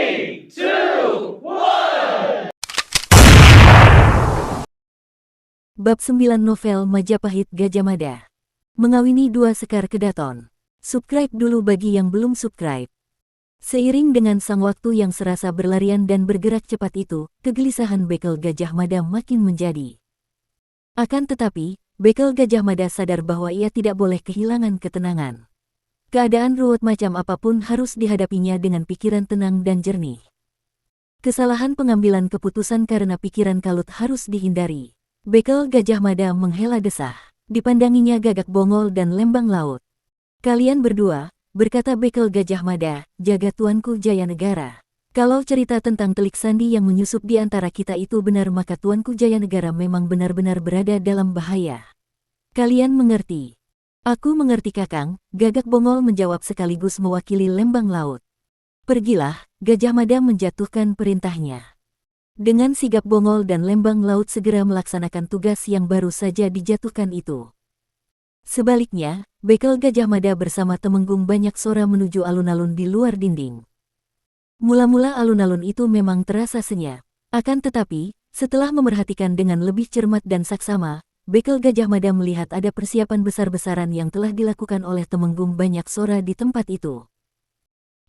3, 2, 1. Bab 9 Novel Majapahit Gajah Mada. Mengawini 2 Sekar Kedaton. Subscribe dulu bagi yang belum subscribe. Seiring dengan sang waktu yang serasa berlarian dan bergerak cepat itu, kegelisahan bekel Gajah Mada makin menjadi. Akan tetapi, bekel Gajah Mada sadar bahwa ia tidak boleh kehilangan ketenangan. Keadaan ruwet macam apapun harus dihadapinya dengan pikiran tenang dan jernih. Kesalahan pengambilan keputusan karena pikiran kalut harus dihindari. Bekel Gajah Mada menghela desah. Dipandanginya Gagak Bongol dan Lembang Laut. "Kalian berdua," berkata bekel Gajah Mada, "jaga tuanku Jaya Negara. Kalau cerita tentang telik sandi yang menyusup di antara kita itu benar, maka tuanku Jaya Negara memang benar-benar berada dalam bahaya. Kalian mengerti?" "Aku mengerti Kakang," Gagak Bongol menjawab sekaligus mewakili Lembang Laut. "Pergilah," Gajah Mada menjatuhkan perintahnya. Dengan sigap Bongol dan Lembang Laut segera melaksanakan tugas yang baru saja dijatuhkan itu. Sebaliknya, bekel Gajah Mada bersama Temenggung Banyak Sora menuju alun-alun di luar dinding. Mula-mula alun-alun itu memang terasa senyap. Akan tetapi, setelah memerhatikan dengan lebih cermat dan saksama, bekel Gajah Mada melihat ada persiapan besar-besaran yang telah dilakukan oleh Temenggung Banyak Sora di tempat itu.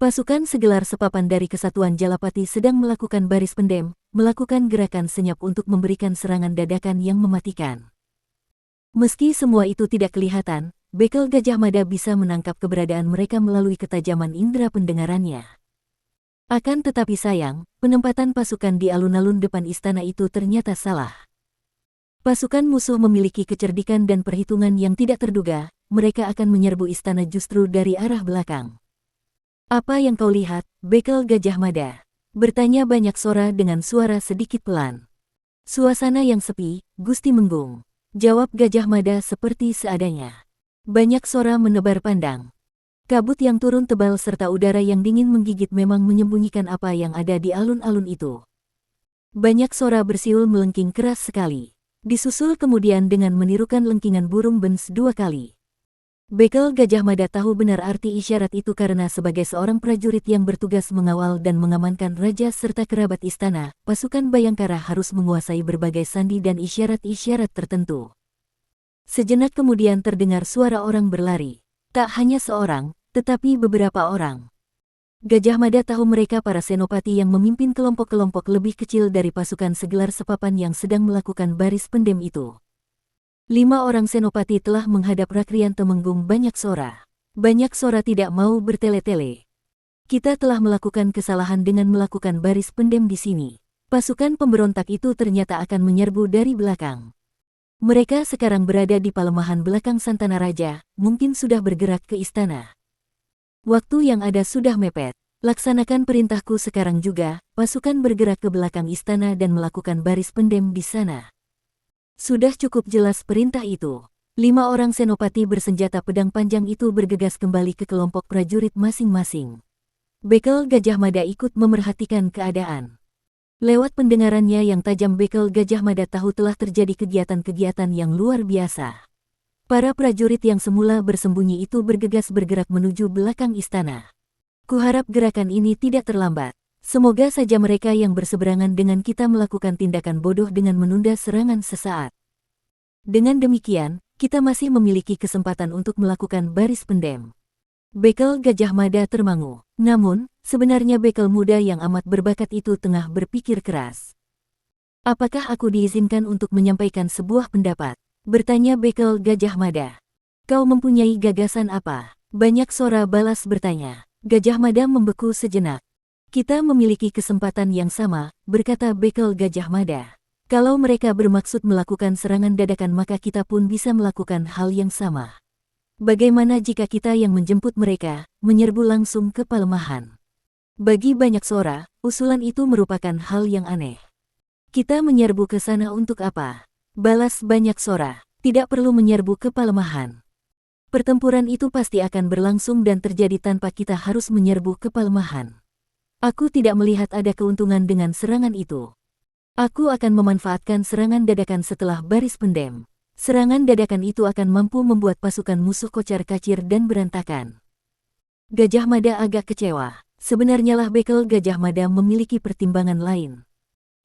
Pasukan segelar sepapan dari Kesatuan Jalapati sedang melakukan baris pendem, melakukan gerakan senyap untuk memberikan serangan dadakan yang mematikan. Meski semua itu tidak kelihatan, bekel Gajah Mada bisa menangkap keberadaan mereka melalui ketajaman indera pendengarannya. Akan tetapi sayang, penempatan pasukan di alun-alun depan istana itu ternyata salah. Pasukan musuh memiliki kecerdikan dan perhitungan yang tidak terduga, mereka akan menyerbu istana justru dari arah belakang. "Apa yang kau lihat, bekel Gajah Mada?" bertanya Banyak Sora dengan suara sedikit pelan. "Suasana yang sepi, Gusti Menggung," jawab Gajah Mada seperti seadanya. Banyak Sora menebar pandang. Kabut yang turun tebal serta udara yang dingin menggigit memang menyembunyikan apa yang ada di alun-alun itu. Banyak Sora bersiul melengking keras sekali. Disusul kemudian dengan menirukan lengkingan burung bens 2 kali. Bekel Gajah Mada tahu benar arti isyarat itu karena sebagai seorang prajurit yang bertugas mengawal dan mengamankan raja serta kerabat istana, pasukan Bayangkara harus menguasai berbagai sandi dan isyarat-isyarat tertentu. Sejenak kemudian terdengar suara orang berlari. Tak hanya seorang, tetapi beberapa orang. Gajah Mada tahu mereka para senopati yang memimpin kelompok-kelompok lebih kecil dari pasukan segelar sepapan yang sedang melakukan baris pendem itu. 5 orang senopati telah menghadap Rakrian Temenggung Banyak Sora. Banyak Sora tidak mau bertele-tele. "Kita telah melakukan kesalahan dengan melakukan baris pendem di sini. Pasukan pemberontak itu ternyata akan menyerbu dari belakang. Mereka sekarang berada di palemahan belakang Santana Raja, mungkin sudah bergerak ke istana. Waktu yang ada sudah mepet. Laksanakan perintahku sekarang juga." Pasukan bergerak ke belakang istana dan melakukan baris pendem di sana. Sudah cukup jelas perintah itu. 5 orang senopati bersenjata pedang panjang itu bergegas kembali ke kelompok prajurit masing-masing. Bekel Gajah Mada ikut memerhatikan keadaan. Lewat pendengarannya yang tajam, bekel Gajah Mada tahu telah terjadi kegiatan-kegiatan yang luar biasa. Para prajurit yang semula bersembunyi itu bergegas bergerak menuju belakang istana. "Kuharap gerakan ini tidak terlambat. Semoga saja mereka yang berseberangan dengan kita melakukan tindakan bodoh dengan menunda serangan sesaat. Dengan demikian, kita masih memiliki kesempatan untuk melakukan baris pendem." Bekel Gajah Mada termangu. Namun, sebenarnya bekel muda yang amat berbakat itu tengah berpikir keras. "Apakah aku diizinkan untuk menyampaikan sebuah pendapat?" bertanya bekel Gajah Mada. "Kau mempunyai gagasan apa?" Banyak Sora balas bertanya. Gajah Mada membeku sejenak. "Kita memiliki kesempatan yang sama," berkata bekel Gajah Mada. "Kalau mereka bermaksud melakukan serangan dadakan maka kita pun bisa melakukan hal yang sama. Bagaimana jika kita yang menjemput mereka, menyerbu langsung ke palemahan?" Bagi Banyak Sora, usulan itu merupakan hal yang aneh. "Kita menyerbu ke sana untuk apa?" balas Banyak Sora. "Tidak perlu menyerbu ke palemahan. Pertempuran itu pasti akan berlangsung dan terjadi tanpa kita harus menyerbu ke palemahan. Aku tidak melihat ada keuntungan dengan serangan itu. Aku akan memanfaatkan serangan dadakan setelah baris pendem. Serangan dadakan itu akan mampu membuat pasukan musuh kocar-kacir dan berantakan." Gajah Mada agak kecewa. Sebenarnya lah Bekel Gajah Mada memiliki pertimbangan lain.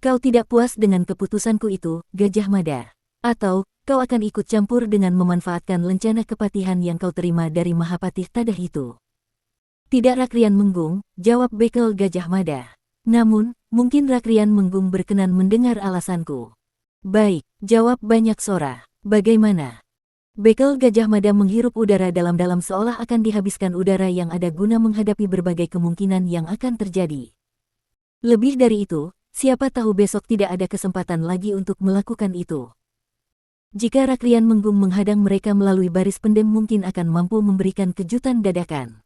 Kau tidak puas dengan keputusanku itu, Gajah Mada? Atau, kau akan ikut campur dengan memanfaatkan lencana kepatihan yang kau terima dari Mahapatih Tadah itu? Tidak, Rakrian Menggung, jawab Bekel Gajah Mada. Namun, mungkin Rakrian Menggung berkenan mendengar alasanku. Baik, jawab Banyak Sora. Bagaimana? Bekel Gajah Mada menghirup udara dalam-dalam seolah akan dihabiskan udara yang ada guna menghadapi berbagai kemungkinan yang akan terjadi. Lebih dari itu, siapa tahu besok tidak ada kesempatan lagi untuk melakukan itu. Jika Rakrian Menggung menghadang mereka melalui baris pendem mungkin akan mampu memberikan kejutan dadakan.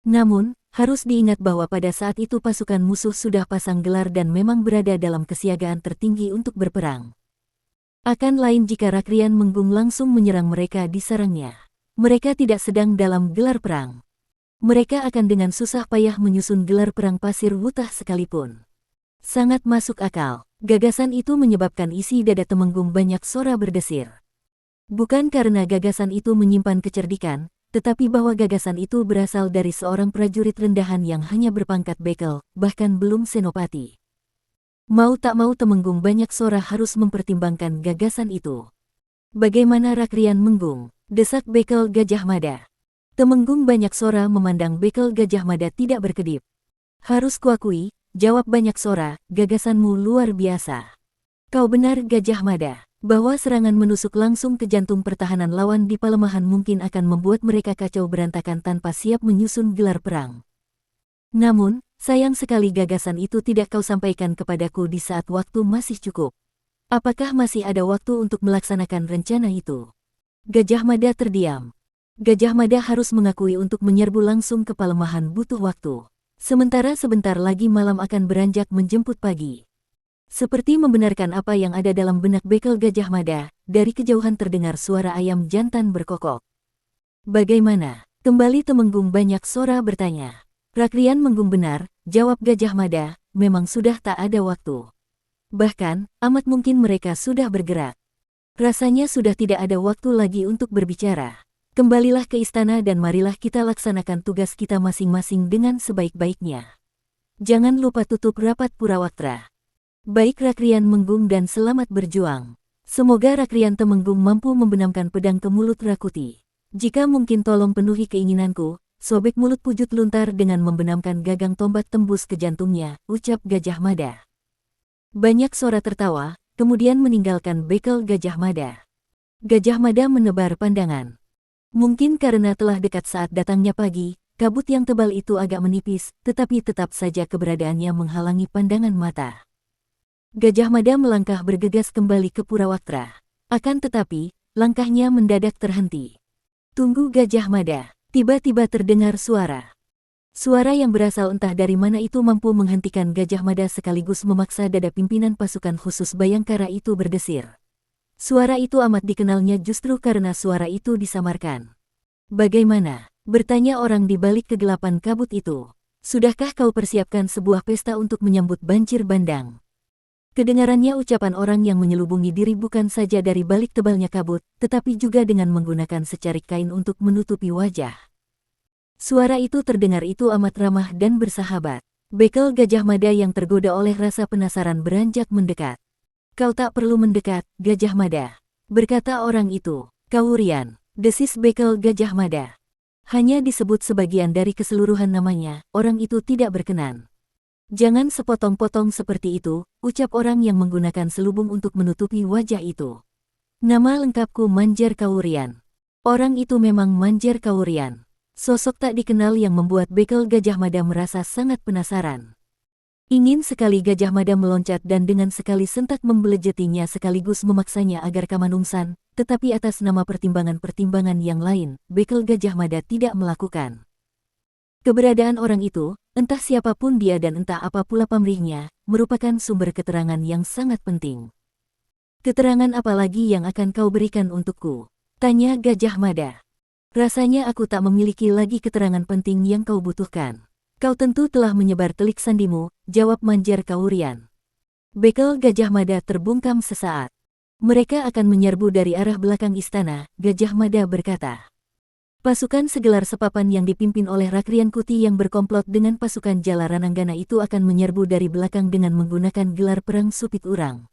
Namun, harus diingat bahwa pada saat itu pasukan musuh sudah pasang gelar dan memang berada dalam kesiagaan tertinggi untuk berperang. Akan lain jika Rakrian Menggung langsung menyerang mereka di sarangnya. Mereka tidak sedang dalam gelar perang. Mereka akan dengan susah payah menyusun gelar perang pasir wutah sekalipun. Sangat masuk akal. Gagasan itu menyebabkan isi dada Temenggung Banyak Sora berdesir. Bukan karena gagasan itu menyimpan kecerdikan, tetapi bahwa gagasan itu berasal dari seorang prajurit rendahan yang hanya berpangkat bekel, bahkan belum senopati. Mau tak mau Temenggung Banyak Sora harus mempertimbangkan gagasan itu. Bagaimana Rakrian Menggung? Desak Bekel Gajah Mada. Temenggung Banyak Sora memandang Bekel Gajah Mada tidak berkedip. Harus kuakui, jawab Banyak Sora, gagasanmu luar biasa. Kau benar Gajah Mada, bahwa serangan menusuk langsung ke jantung pertahanan lawan di Palemahan mungkin akan membuat mereka kacau berantakan tanpa siap menyusun gelar perang. Namun, sayang sekali gagasan itu tidak kau sampaikan kepadaku di saat waktu masih cukup. Apakah masih ada waktu untuk melaksanakan rencana itu? Gajah Mada terdiam. Gajah Mada harus mengakui untuk menyerbu langsung ke Palemahan butuh waktu. Sementara sebentar lagi malam akan beranjak menjemput pagi. Seperti membenarkan apa yang ada dalam benak Bekel Gajah Mada, dari kejauhan terdengar suara ayam jantan berkokok. Bagaimana? Kembali Temenggung Banyak Sora bertanya. Rakrian Menggung benar, jawab Gajah Mada, memang sudah tak ada waktu. Bahkan, amat mungkin mereka sudah bergerak. Rasanya sudah tidak ada waktu lagi untuk berbicara. Kembalilah ke istana dan marilah kita laksanakan tugas kita masing-masing dengan sebaik-baiknya. Jangan lupa tutup rapat Purawaktra. Baik Rakrian Menggung dan selamat berjuang. Semoga Rakrian Temenggung mampu membenamkan pedang ke mulut Rakuti. Jika mungkin tolong penuhi keinginanku. Sobek mulut Pujut Luntar dengan membenamkan gagang tombak tembus ke jantungnya, ucap Gajah Mada. Banyak Sora tertawa, kemudian meninggalkan Bekel Gajah Mada. Gajah Mada menebar pandangan. Mungkin karena telah dekat saat datangnya pagi, kabut yang tebal itu agak menipis, tetapi tetap saja keberadaannya menghalangi pandangan mata. Gajah Mada melangkah bergegas kembali ke Purawaktra. Akan tetapi, langkahnya mendadak terhenti. Tunggu Gajah Mada. Tiba-tiba terdengar suara. Suara yang berasal entah dari mana itu mampu menghentikan Gajah Mada sekaligus memaksa dada pimpinan pasukan khusus Bayangkara itu berdesir. Suara itu amat dikenalnya justru karena suara itu disamarkan. Bagaimana? Bertanya orang di balik kegelapan kabut itu. Sudahkah kau persiapkan sebuah pesta untuk menyambut banjir bandang? Kedengarannya ucapan orang yang menyelubungi diri bukan saja dari balik tebalnya kabut, tetapi juga dengan menggunakan secarik kain untuk menutupi wajah. Suara itu terdengar itu amat ramah dan bersahabat. Bekel Gajah Mada yang tergoda oleh rasa penasaran beranjak mendekat. Kau tak perlu mendekat, Gajah Mada, berkata orang itu. Kaurian, desis Bekel Gajah Mada. Hanya disebut sebagian dari keseluruhan namanya, orang itu tidak berkenan. Jangan sepotong-potong seperti itu, ucap orang yang menggunakan selubung untuk menutupi wajah itu. Nama lengkapku Manjar Kaurian. Orang itu memang Manjar Kaurian. Sosok tak dikenal yang membuat Bekel Gajah Mada merasa sangat penasaran. Ingin sekali Gajah Mada meloncat dan dengan sekali sentak membelejetinya sekaligus memaksanya agar kamanungsan, tetapi atas nama pertimbangan-pertimbangan yang lain, Bekel Gajah Mada tidak melakukan. Keberadaan orang itu, entah siapapun dia dan entah apa pula pamrihnya, merupakan sumber keterangan yang sangat penting. Keterangan apa lagi yang akan kau berikan untukku? Tanya Gajah Mada. Rasanya aku tak memiliki lagi keterangan penting yang kau butuhkan. Kau tentu telah menyebar telik sandimu, jawab Manjar Kaurian. Bekel Gajah Mada terbungkam sesaat. Mereka akan menyerbu dari arah belakang istana, Gajah Mada berkata. Pasukan segelar sepapan yang dipimpin oleh Rakrian Kuti yang berkomplot dengan pasukan Jalarananggana itu akan menyerbu dari belakang dengan menggunakan gelar perang Supit Urang.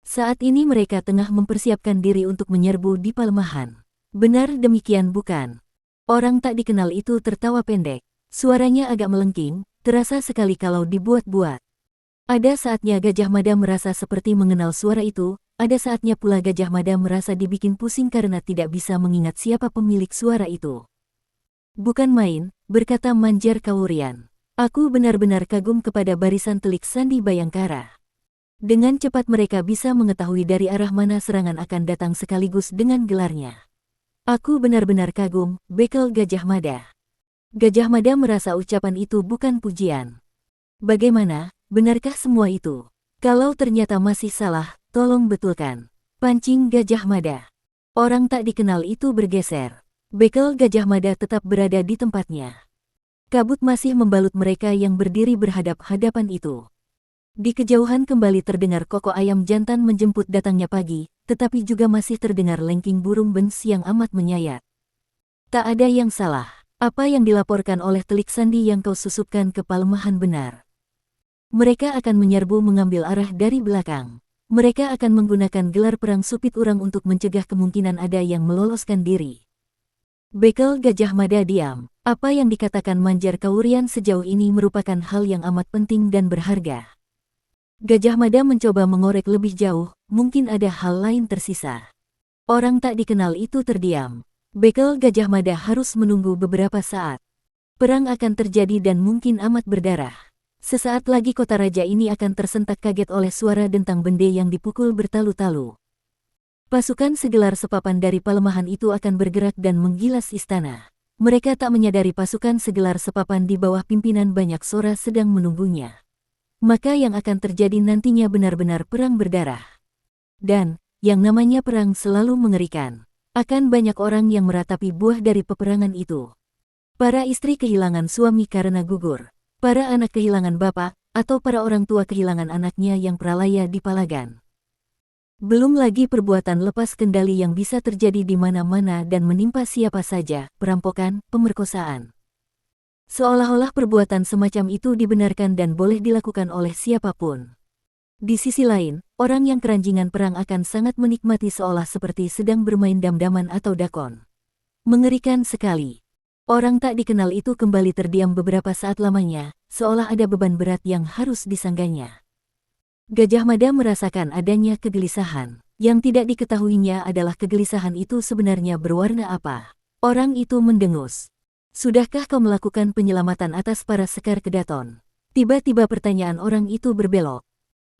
Saat ini mereka tengah mempersiapkan diri untuk menyerbu di Palemahan. Benar demikian bukan? Orang tak dikenal itu tertawa pendek. Suaranya agak melengking, terasa sekali kalau dibuat-buat. Ada saatnya Gajah Mada merasa seperti mengenal suara itu, ada saatnya pula Gajah Mada merasa dibikin pusing karena tidak bisa mengingat siapa pemilik suara itu. Bukan main, berkata Manjar Kawurian. Aku benar-benar kagum kepada barisan telik sandi Bayangkara. Dengan cepat mereka bisa mengetahui dari arah mana serangan akan datang sekaligus dengan gelarnya. Aku benar-benar kagum, bekel Gajah Mada. Gajah Mada merasa ucapan itu bukan pujian. Bagaimana, benarkah semua itu? Kalau ternyata masih salah, tolong betulkan. Pancing Gajah Mada. Orang tak dikenal itu bergeser. Bekel Gajah Mada tetap berada di tempatnya. Kabut masih membalut mereka yang berdiri berhadap-hadapan itu. Di kejauhan kembali terdengar kokok ayam jantan menjemput datangnya pagi, tetapi juga masih terdengar lengking burung bens yang amat menyayat. Tak ada yang salah. Apa yang dilaporkan oleh telik sandi yang kau susupkan ke Palemahan benar. Mereka akan menyerbu mengambil arah dari belakang. Mereka akan menggunakan gelar perang Supit Urang untuk mencegah kemungkinan ada yang meloloskan diri. Bekel Gajah Mada diam. Apa yang dikatakan Manjar Kawurian sejauh ini merupakan hal yang amat penting dan berharga. Gajah Mada mencoba mengorek lebih jauh, mungkin ada hal lain tersisa. Orang tak dikenal itu terdiam. Bekel Gajah Mada harus menunggu beberapa saat. Perang akan terjadi dan mungkin amat berdarah. Sesaat lagi kota raja ini akan tersentak kaget oleh suara dentang bende yang dipukul bertalu-talu. Pasukan segelar sepapan dari Palemahan itu akan bergerak dan menggilas istana. Mereka tak menyadari pasukan segelar sepapan di bawah pimpinan Banyak Sora sedang menunggunya. Maka yang akan terjadi nantinya benar-benar perang berdarah. Dan, yang namanya perang selalu mengerikan. Akan banyak orang yang meratapi buah dari peperangan itu. Para istri kehilangan suami karena gugur. Para anak kehilangan bapak, atau para orang tua kehilangan anaknya yang pralaya di Palagan. Belum lagi perbuatan lepas kendali yang bisa terjadi di mana-mana dan menimpa siapa saja, perampokan, pemerkosaan. Seolah-olah perbuatan semacam itu dibenarkan dan boleh dilakukan oleh siapapun. Di sisi lain, orang yang keranjingan perang akan sangat menikmati seolah seperti sedang bermain dam-daman atau dakon. Mengerikan sekali. Orang tak dikenal itu kembali terdiam beberapa saat lamanya, seolah ada beban berat yang harus disangganya. Gajah Mada merasakan adanya kegelisahan. Yang tidak diketahuinya adalah kegelisahan itu sebenarnya berwarna apa. Orang itu mendengus. Sudahkah kau melakukan penyelamatan atas para Sekar Kedaton? Tiba-tiba pertanyaan orang itu berbelok.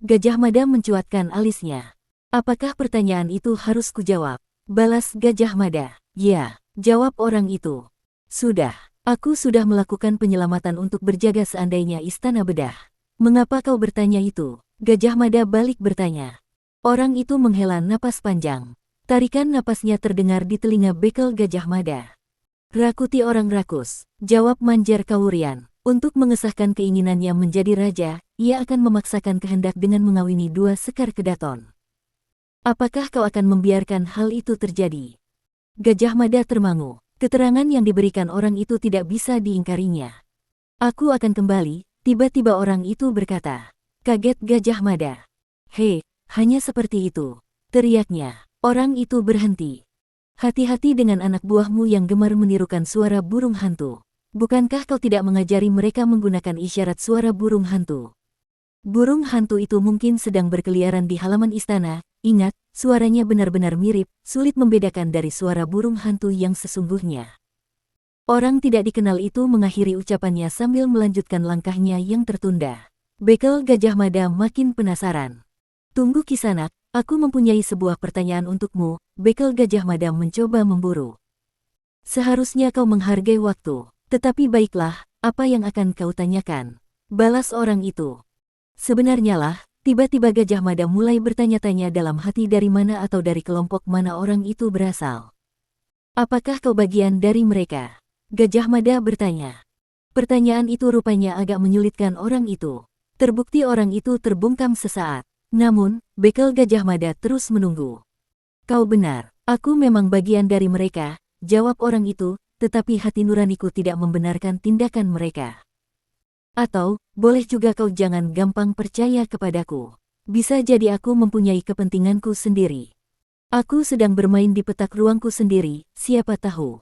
Gajah Mada mencuatkan alisnya. Apakah pertanyaan itu harus kujawab? Balas Gajah Mada. Ya, jawab orang itu. Sudah, aku sudah melakukan penyelamatan untuk berjaga seandainya istana bedah. Mengapa kau bertanya itu? Gajah Mada balik bertanya. Orang itu menghela napas panjang. Tarikan napasnya terdengar di telinga bekel Gajah Mada. Rakuti orang rakus, jawab Manjar Kawurian. Untuk mengesahkan keinginannya menjadi raja, ia akan memaksakan kehendak dengan mengawini dua Sekar Kedaton. Apakah kau akan membiarkan hal itu terjadi? Gajah Mada termangu. Keterangan yang diberikan orang itu tidak bisa diingkarinya. Aku akan kembali, tiba-tiba orang itu berkata. Kaget Gajah Mada. Hei, hanya seperti itu, teriaknya. Orang itu berhenti. Hati-hati dengan anak buahmu yang gemar menirukan suara burung hantu. Bukankah kau tidak mengajari mereka menggunakan isyarat suara burung hantu? Burung hantu itu mungkin sedang berkeliaran di halaman istana. Ingat, suaranya benar-benar mirip, sulit membedakan dari suara burung hantu yang sesungguhnya. Orang tidak dikenal itu mengakhiri ucapannya sambil melanjutkan langkahnya yang tertunda. Bekel Gajah Mada makin penasaran. Tunggu Kisanak, aku mempunyai sebuah pertanyaan untukmu. Bekel Gajah Mada mencoba memburu. Seharusnya kau menghargai waktu, tetapi baiklah, apa yang akan kau tanyakan? Balas orang itu. Sebenarnya lah, tiba-tiba Gajah Mada mulai bertanya-tanya dalam hati dari mana atau dari kelompok mana orang itu berasal. Apakah kau bagian dari mereka? Gajah Mada bertanya. Pertanyaan itu rupanya agak menyulitkan orang itu. Terbukti orang itu terbungkam sesaat. Namun, bekel Gajah Mada terus menunggu. Kau benar, aku memang bagian dari mereka, jawab orang itu, tetapi hati nuraniku tidak membenarkan tindakan mereka. Atau, boleh juga kau jangan gampang percaya kepadaku. Bisa jadi aku mempunyai kepentinganku sendiri. Aku sedang bermain di petak ruangku sendiri, siapa tahu.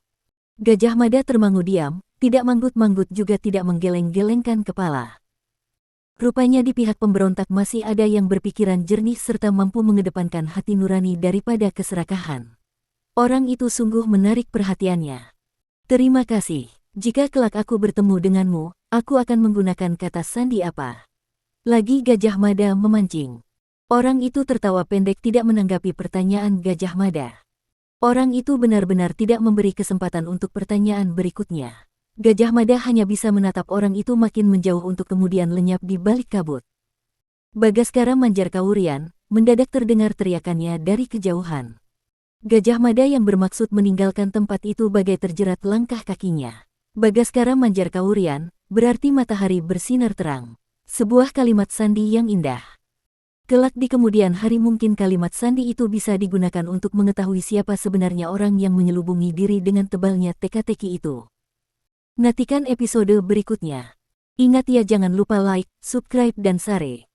Gajah Mada termangu diam, tidak manggut-manggut juga tidak menggeleng-gelengkan kepala. Rupanya di pihak pemberontak masih ada yang berpikiran jernih serta mampu mengedepankan hati nurani daripada keserakahan. Orang itu sungguh menarik perhatiannya. Terima kasih. Jika kelak aku bertemu denganmu, aku akan menggunakan kata sandi apa? Lagi Gajah Mada memancing. Orang itu tertawa pendek tidak menanggapi pertanyaan Gajah Mada. Orang itu benar-benar tidak memberi kesempatan untuk pertanyaan berikutnya. Gajah Mada hanya bisa menatap orang itu makin menjauh untuk kemudian lenyap di balik kabut. Bagaskara manjar Kaurian, mendadak terdengar teriakannya dari kejauhan. Gajah Mada yang bermaksud meninggalkan tempat itu bagai terjerat langkah kakinya. Bagaskara manjar Kaurian, berarti matahari bersinar terang. Sebuah kalimat sandi yang indah. Kelak di kemudian hari mungkin kalimat sandi itu bisa digunakan untuk mengetahui siapa sebenarnya orang yang menyelubungi diri dengan tebalnya teka-teki itu. Nantikan episode berikutnya. Ingat ya jangan lupa like, subscribe dan share.